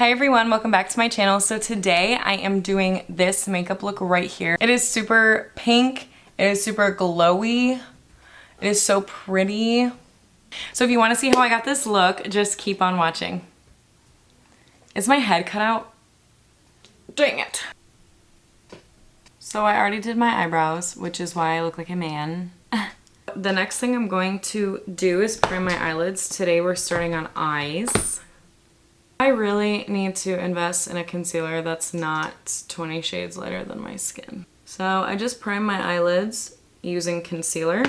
Hi everyone, welcome back to my channel. So today I am doing this makeup look right here. It is super pink, it is super glowy, it is so pretty. So if you want to see how I got this look, just keep on watching. Is my head cut out? Dang it. So I already did my eyebrows, which is why I look like a man. The next thing I'm going to do is prime my eyelids. Today we're starting on eyes. I really need to invest in a concealer that's not 20 shades lighter than my skin. So I just prime my eyelids using concealer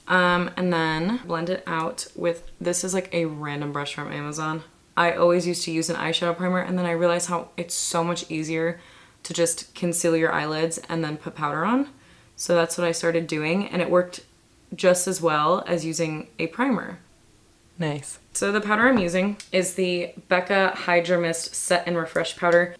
and then blend it out with, this is like a random brush from Amazon. I always used to use an eyeshadow primer and then I realized how it's so much easier to just conceal your eyelids and then put powder on. So that's what I started doing and it worked just as well as using a primer. Nice. So the powder I'm using is the Becca Hydra Mist Set and Refresh Powder.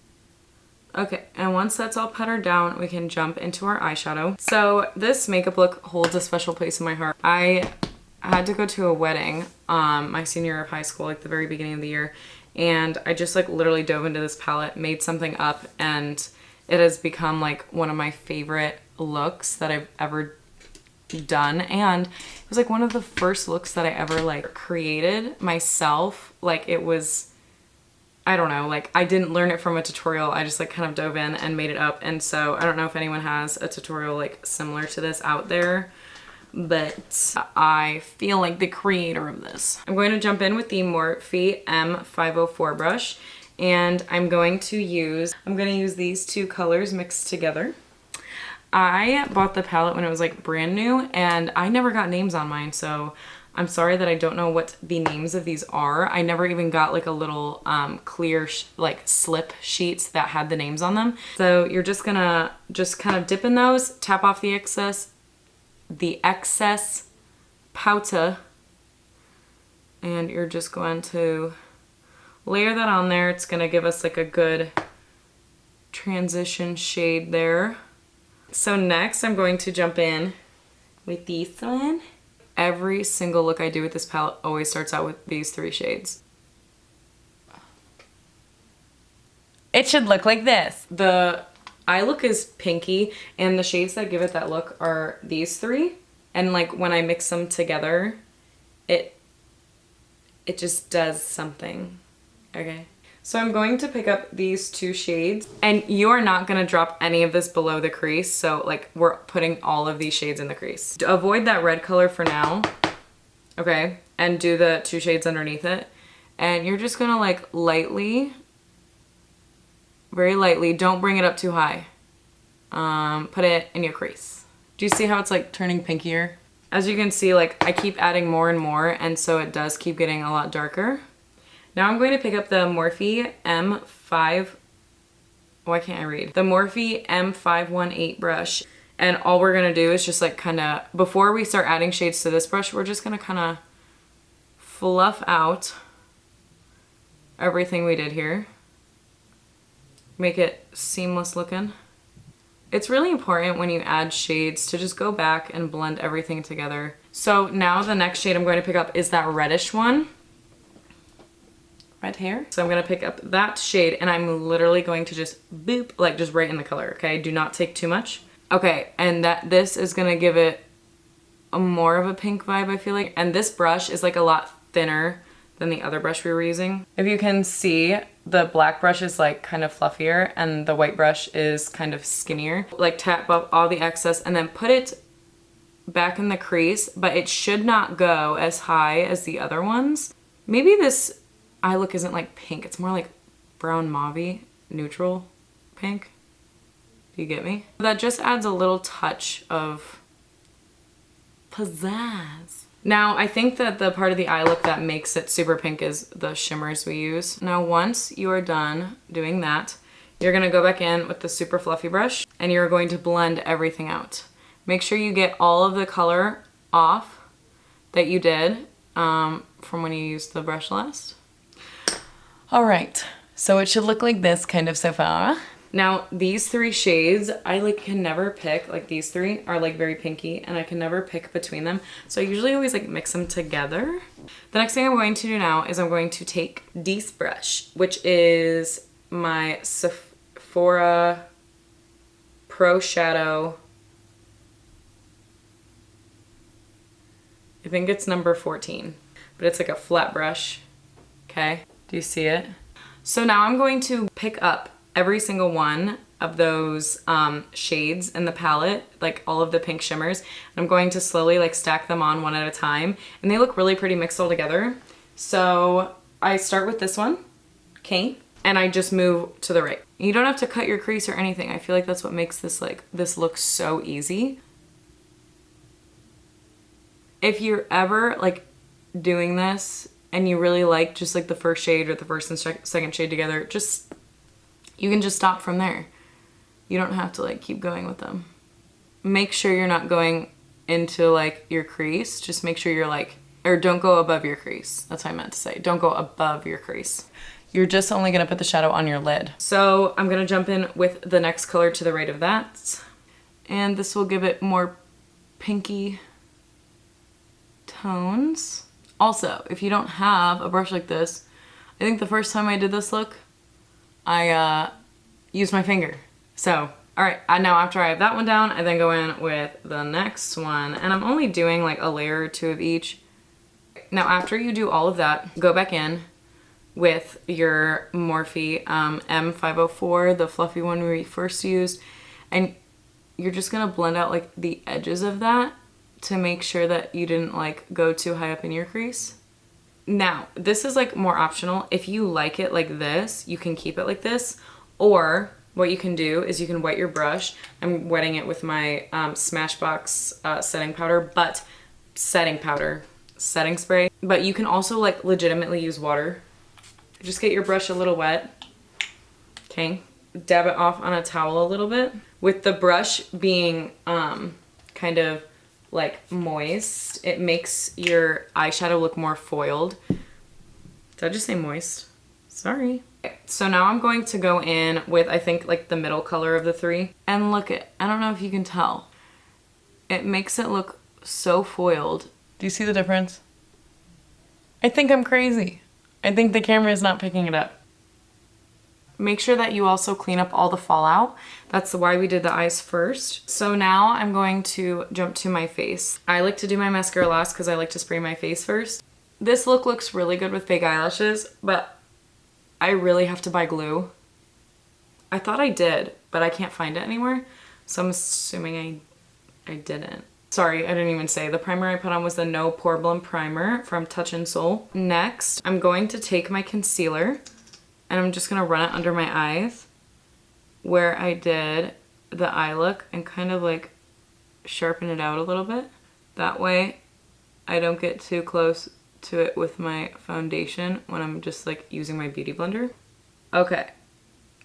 Okay, and once that's all powdered down, we can jump into our eyeshadow. So this makeup look holds a special place in my heart. I had to go to a wedding my senior year of high school, like the very beginning of the year, and I just like literally dove into this palette, made something up, and it has become like one of my favorite looks that I've ever done, and it was like one of the first looks that I ever like created myself. Like it was, I don't know, like I didn't learn it from a tutorial, I just like kind of dove in and made it up. And so I don't know if anyone has a tutorial like similar to this out there, but I feel like the creator of this. I'm going to jump in with the Morphe M504 brush, and I'm going to use these two colors mixed together. I bought the palette when it was like brand new and I never got names on mine, so I'm sorry that I don't know what the names of these are. I never even got like a little clear like slip sheets that had the names on them. So you're just gonna kind of dip in those, tap off the excess powder, and you're just going to layer that on there. It's gonna give us like a good transition shade there. So next I'm going to jump in with this one. Every single look I do with this palette always starts out with these three shades. It should look like this. The eye look is pinky and the shades that give it that look are these three. And like when I mix them together, it just does something, okay? So I'm going to pick up these two shades, and you are not gonna drop any of this below the crease, so like we're putting all of these shades in the crease. Avoid that red color for now, okay? And do the two shades underneath it. And you're just gonna like lightly, very lightly, don't bring it up too high. Put it in your crease. Do you see how it's like turning pinkier? As you can see, like I keep adding more and more, and so it does keep getting a lot darker. Now I'm going to pick up the Morphe The Morphe M518 brush. And all we're gonna do is just like kinda, before we start adding shades to this brush, we're just gonna kinda fluff out everything we did here. Make it seamless looking. It's really important when you add shades to just go back and blend everything together. So now the next shade I'm going to pick up is that reddish one. Red hair. So I'm gonna pick up that shade and I'm literally going to just boop, like just right in the color, okay? Do not take too much. Okay, and this is gonna give it a more of a pink vibe, I feel like. And this brush is like a lot thinner than the other brush we were using. If you can see, the black brush is like kind of fluffier and the white brush is kind of skinnier. Like tap up all the excess and then put it back in the crease, but it should not go as high as the other ones. Maybe this eye look isn't like pink, it's more like brown mauve-y, neutral pink. Do you get me? That just adds a little touch of pizzazz. Now I think that the part of the eye look that makes it super pink is the shimmers we use. Now once you are done doing that, you're gonna go back in with the super fluffy brush and you're going to blend everything out. Make sure you get all of the color off that you did from when you used the brush last. All right, so it should look like this kind of so far. Now these three shades, I like can never pick, like these three are like very pinky and I can never pick between them. So I usually always like mix them together. The next thing I'm going to do now is I'm going to take this brush, which is my Sephora Pro Shadow. I think it's number 14, but it's like a flat brush. Okay, do you see it? So now I'm going to pick up every single one of those shades in the palette, like all of the pink shimmers. And I'm going to slowly like stack them on one at a time. And they look really pretty mixed all together. So I start with this one, okay? And I just move to the right. You don't have to cut your crease or anything. I feel like that's what makes this this look so easy. If you're ever like doing this and you really like just like the first shade or the first and second shade together, you can just stop from there. You don't have to like keep going with them. Make sure you're not going into like your crease. Just make sure you're like, or don't go above your crease. That's what I meant to say. Don't go above your crease. You're just only gonna put the shadow on your lid. So I'm gonna jump in with the next color to the right of that. And this will give it more pinky tones. Also, if you don't have a brush like this, I think the first time I did this look, I used my finger. So, all right, now after I have that one down, I then go in with the next one, and I'm only doing like a layer or two of each. Now, after you do all of that, go back in with your Morphe M504, the fluffy one we first used, and you're just gonna blend out like the edges of that to make sure that you didn't like go too high up in your crease. Now, this is like more optional. If you like it like this, you can keep it like this, or what you can do is you can wet your brush. I'm wetting it with my Smashbox setting spray, but you can also like legitimately use water. Just get your brush a little wet, okay? Dab it off on a towel a little bit. With the brush being kind of like moist, it makes your eyeshadow look more foiled. Did I just say moist? Sorry. Okay, so now I'm going to go in with, I think, like the middle color of the three. And look at, I don't know if you can tell. It makes it look so foiled. Do you see the difference? I think I'm crazy. I think the camera is not picking it up. Make sure that you also clean up all the fallout. That's why we did the eyes first. So now I'm going to jump to my face. I like to do my mascara last because I like to spray my face first. This look looks really good with fake eyelashes, but I really have to buy glue. I thought I did, but I can't find it anywhere. So I'm assuming I didn't. Sorry, I didn't even say. The primer I put on was the No Pore Primer from Touch in Sol. Next, I'm going to take my concealer and I'm just gonna run it under my eyes where I did the eye look and kind of like sharpen it out a little bit. That way I don't get too close to it with my foundation when I'm just like using my beauty blender. Okay,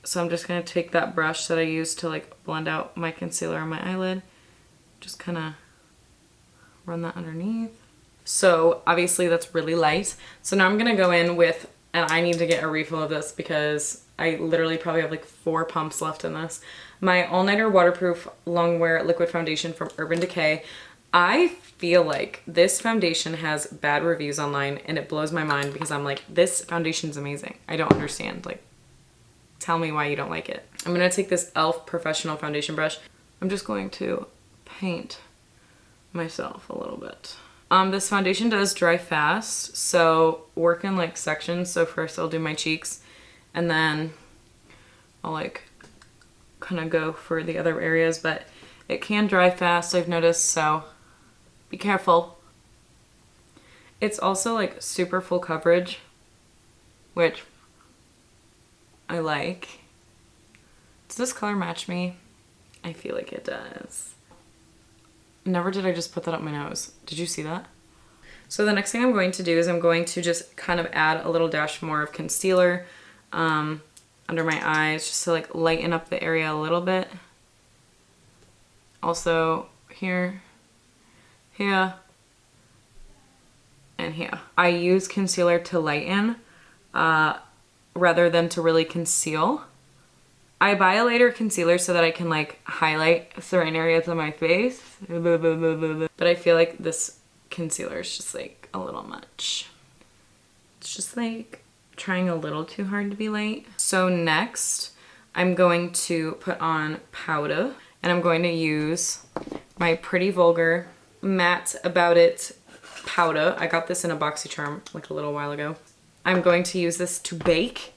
so I'm just gonna take that brush that I used to like blend out my concealer on my eyelid, just kind of run that underneath. So obviously that's really light. So now I'm gonna go in with, and I need to get a refill of this because I literally probably have like 4 pumps left in this. My All Nighter Waterproof Longwear Liquid Foundation from Urban Decay. I feel like this foundation has bad reviews online and it blows my mind because I'm like, this foundation's amazing. I don't understand. Like, tell me why you don't like it. I'm gonna take this e.l.f. Professional Foundation brush. I'm just going to paint myself a little bit. This foundation does dry fast, so work in like sections. So first I'll do my cheeks and then I'll like kind of go for the other areas, but it can dry fast, I've noticed, so be careful. It's also like super full coverage, which I like. Does this color match me? I feel like it does. Never did I just put that up my nose. Did you see that? So the next thing I'm going to do is I'm going to just kind of add a little dash more of concealer under my eyes just to like lighten up the area a little bit. Also here, here, and here. I use concealer to lighten rather than to really conceal. I buy a lighter concealer so that I can like highlight certain areas of my face. But I feel like this concealer is just like a little much. It's just like trying a little too hard to be light. So next, I'm going to put on powder, and I'm going to use my Pretty Vulgar Matte About It powder. I got this in a BoxyCharm like a little while ago. I'm going to use this to bake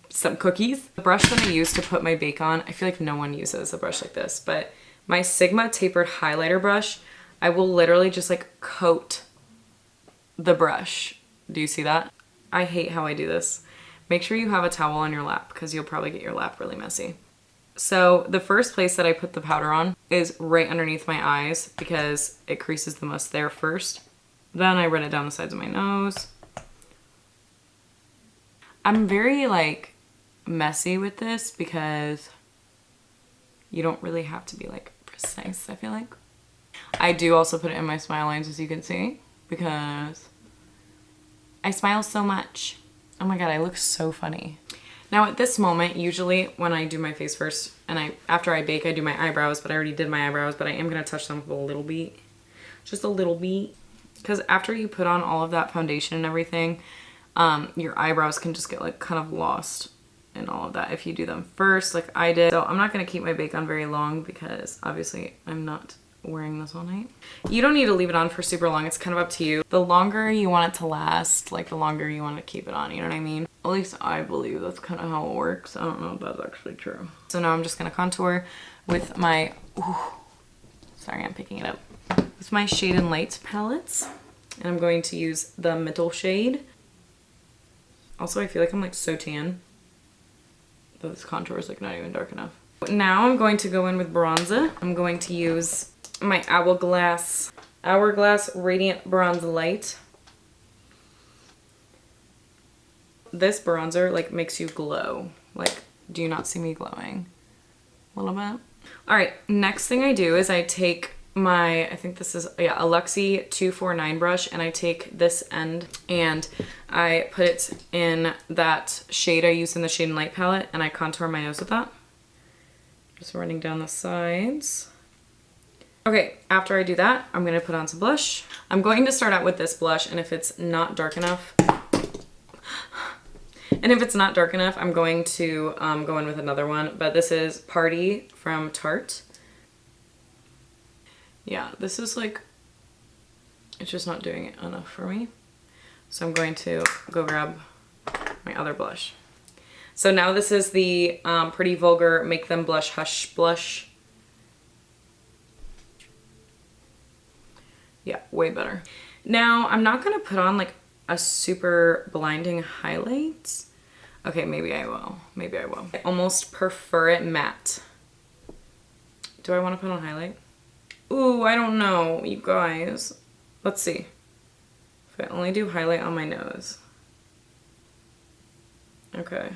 some cookies. The brush that I use to put my bake on, I feel like no one uses a brush like this, but my Sigma tapered highlighter brush, I will literally just like coat the brush. Do you see that? I hate how I do this. Make sure you have a towel on your lap because you'll probably get your lap really messy. So the first place that I put the powder on is right underneath my eyes because it creases the most there first. Then I run it down the sides of my nose. I'm very like messy with this because you don't really have to be like precise, I feel like. I do also put it in my smile lines, as you can see, because I smile so much. Oh my god, I look so funny. Now at this moment, usually when I do my face first and after I bake, I do my eyebrows, but I already did my eyebrows, but I am gonna touch them with a little bit. Just a little bit. Because after you put on all of that foundation and everything, your eyebrows can just get like kind of lost in all of that if you do them first like I did. So I'm not gonna keep my bake on very long because obviously I'm not wearing this all night. You don't need to leave it on for super long. It's kind of up to you. The longer you want it to last, like the longer you want to keep it on, you know what I mean? At least I believe that's kind of how it works. I don't know if that's actually true. So now I'm just gonna contour with my, sorry, I'm picking it up. With my Shade and Light palettes. And I'm going to use the middle shade. Also, I feel like I'm like so tan. Though this contour is like not even dark enough. Now I'm going to go in with bronzer. I'm going to use my Hourglass Radiant Bronze Light. This bronzer like makes you glow. Like, do you not see me glowing? A little bit. All right, next thing I do is I take my, I think this is, yeah, a Luxie 249 brush, and I take this end and I put it in that shade I used in the Shade and Light palette, and I contour my nose with that. Just running down the sides. Okay, after I do that, I'm gonna put on some blush. I'm going to start out with this blush, and if it's not dark enough, I'm going to go in with another one, but this is Paaarty from Tarte. Yeah, this is like, it's just not doing it enough for me. So I'm going to go grab my other blush. So now this is the Pretty Vulgar Make Them Blush Hush blush. Yeah, way better. Now, I'm not gonna put on like a super blinding highlight. Okay, maybe I will. Maybe I will. I almost prefer it matte. Do I wanna put on highlight? Ooh, I don't know, you guys. Let's see. If I only do highlight on my nose. Okay.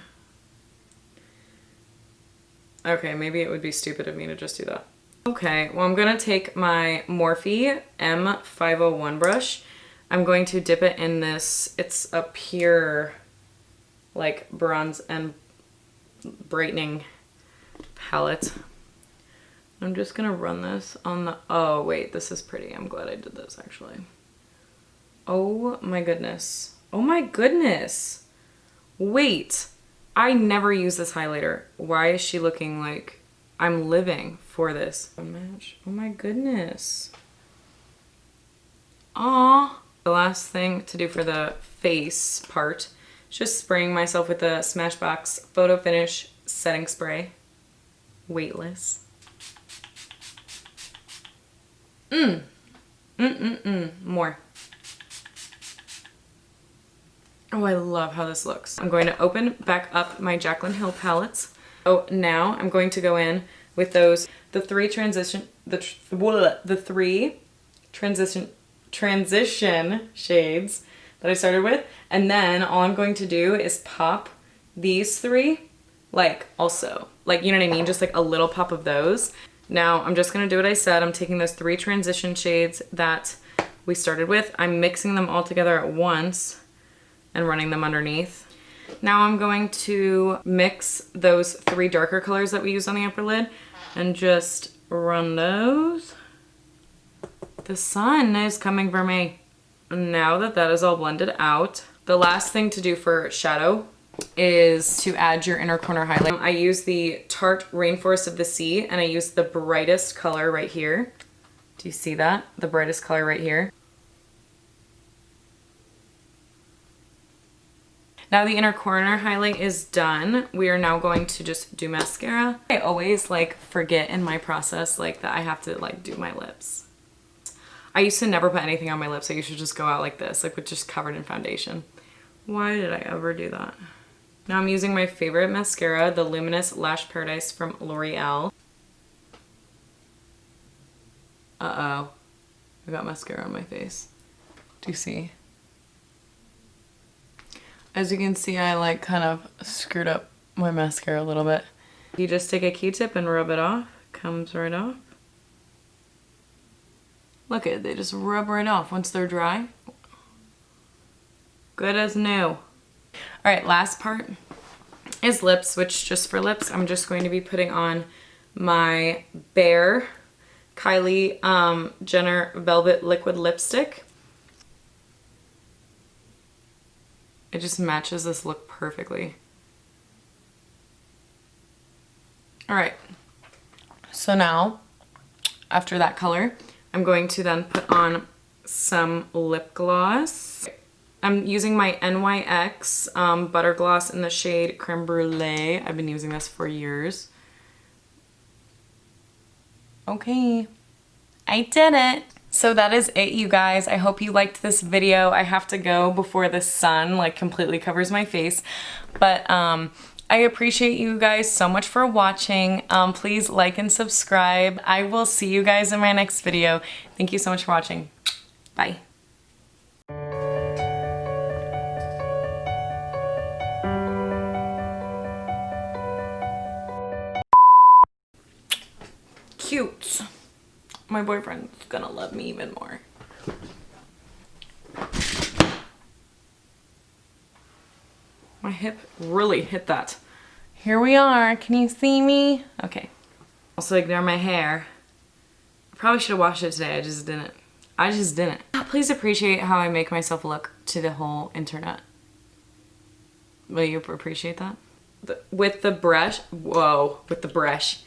Okay, maybe it would be stupid of me to just do that. Okay, well I'm gonna take my Morphe M501 brush. I'm going to dip it in this, it's a PUR like bronze and brightening palette. I'm just gonna run this on the, oh wait, this is pretty. I'm glad I did this actually. Oh my goodness. Oh my goodness. Wait, I never use this highlighter. Why is she looking like I'm living for this? Oh my goodness. Aw. The last thing to do for the face part is just spraying myself with the Smashbox Photo Finish Setting Spray. Weightless. More. Oh, I love how this looks. I'm going to open back up my Jaclyn Hill palettes. Oh, now I'm going to go in with those, the three transition shades that I started with. And then all I'm going to do is pop these three, like also, like, you know what I mean? Just like a little pop of those. Now I'm just gonna do what I said. I'm taking those three transition shades that we started with. I'm mixing them all together at once and running them underneath. Now I'm going to mix those 3 darker colors that we used on the upper lid and just run those. The sun is coming for me. Now that that is all blended out, the last thing to do for shadow is to add your inner corner highlight. I use the Tarte Rainforest of the Sea, and I use the brightest color right here. Do you see that? The brightest color right here. Now the inner corner highlight is done. We are now going to just do mascara. I always like forget in my process like that I have to like do my lips. I used to never put anything on my lips. I used to just go out like this, like with just covered in foundation. Why did I ever do that? Now I'm using my favorite mascara, the Luminous Lash Paradise from L'Oreal. Uh-oh. I got mascara on my face. Do you see? As you can see, I like kind of screwed up my mascara a little bit. You just take a Q-tip and rub it off. Comes right off. Look at it, they just rub right off once they're dry. Good as new. All right, last part is lips, which just for lips, I'm just going to be putting on my Bare Kylie Jenner Velvet Liquid Lipstick. It just matches this look perfectly. All right, so now, after that color, I'm going to then put on some lip gloss. I'm using my NYX Butter Gloss in the shade Creme Brûlée. I've been using this for years. Okay, I did it. So that is it, you guys. I hope you liked this video. I have to go before the sun like completely covers my face. But I appreciate you guys so much for watching. Please like and subscribe. I will see you guys in my next video. Thank you so much for watching. Bye. Cute. My boyfriend's gonna love me even more. My hip really hit that. Here we are. Can you see me? Okay. Also ignore my hair. I probably should have washed it today. I just didn't. Please appreciate how I make myself look to the whole internet. Will you appreciate that? With the brush, whoa, with the brush.